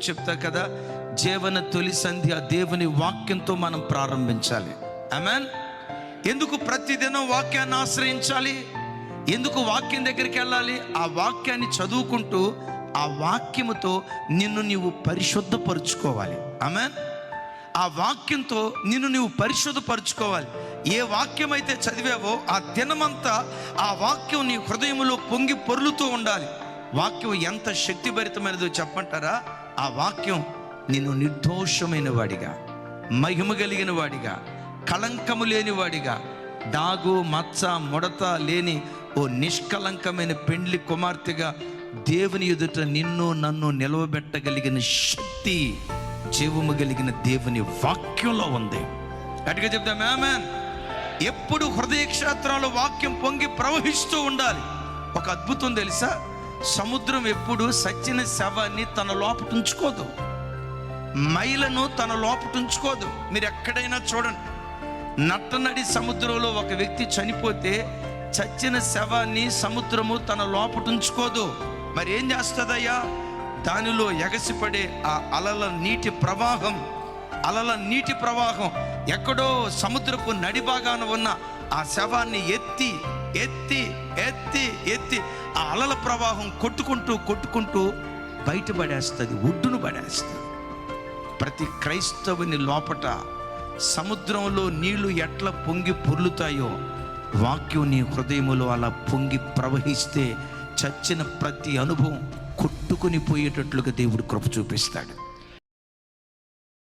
చెప్తా కదా, జీవన తొలి సంధ్య దేవుని వాక్యంతో మనం ప్రారంభించాలి. ఆమేన్. ఎందుకు ప్రతిదినం వాక్యాన్ని ఆశ్రయించాలి? ఎందుకు వాక్యం దగ్గరికి వెళ్ళాలి? ఆ వాక్యాన్ని చదువుకుంటూ ఆ వాక్యముతో నిన్ను నీవు పరిశుద్ధపరుచుకోవాలి. ఆమేన్. ఆ వాక్యంతో నిన్ను నీవు పరిశుద్ధపరుచుకోవాలి. ఏ వాక్యం అయితే చదివావో ఆ దినమంతా ఆ వాక్యం నీ హృదయంలో పొంగి పొర్లుతూ ఉండాలి. వాక్యం ఎంత శక్తిభరితమైనదో చెప్పంటారా? ఆ వాక్యం నిన్ను నిర్దోషమైన వాడిగా, మహిమ కలిగిన వాడిగా, కళంకము లేని వాడిగా, డాగు మచ్చ ముడత లేని ఓ నిష్కలంకమైన పెండ్లి కుమార్తెగా దేవుని ఎదుట నిన్ను నన్ను నిలవబెట్టగలిగిన శక్తి జీవము కలిగిన దేవుని వాక్యంలో ఉంది. గట్టిగా చెప్తాం ఆమేన్. ఎప్పుడు హృదయ క్షేత్రాలు వాక్యం పొంగి ప్రవహిస్తూ ఉండాలి. ఒక అద్భుతం తెలుసా? సముద్రం ఎప్పుడు సచ్చిన శవాన్ని తన లోపట ఉంచుకోదు, మైలను తన లోపట ఉంచుకోదు. మీరు ఎక్కడైనా చూడండి, నట్టనడి సముద్రంలో ఒక వ్యక్తి చనిపోతే చచ్చిన శవాన్ని సముద్రము తన లోపట ఉంచుకోదు. మరి ఏం చేస్తుందయ్యా? దానిలో ఎగసిపడే ఆ అలల నీటి ప్రవాహం ఎక్కడో సముద్రపు నడిభాగాన ఉన్న ఆ శవాన్ని ఎత్తి ఎత్తి ఎత్తి ఎత్తి ఆ అలల ప్రవాహం కొట్టుకుంటూ బయటపడేస్తుంది, ఒడ్డును పడేస్తుంది. ప్రతి క్రైస్తవుని లోపట సముద్రంలో నీళ్లు ఎట్లా పొంగి పొర్లుతాయో వాక్యం నీ హృదయములో అలా పొంగి ప్రవహిస్తే చచ్చిన ప్రతి అనుభవం కొట్టుకుని పోయేటట్లుగా దేవుడు కృప చూపిస్తాడు.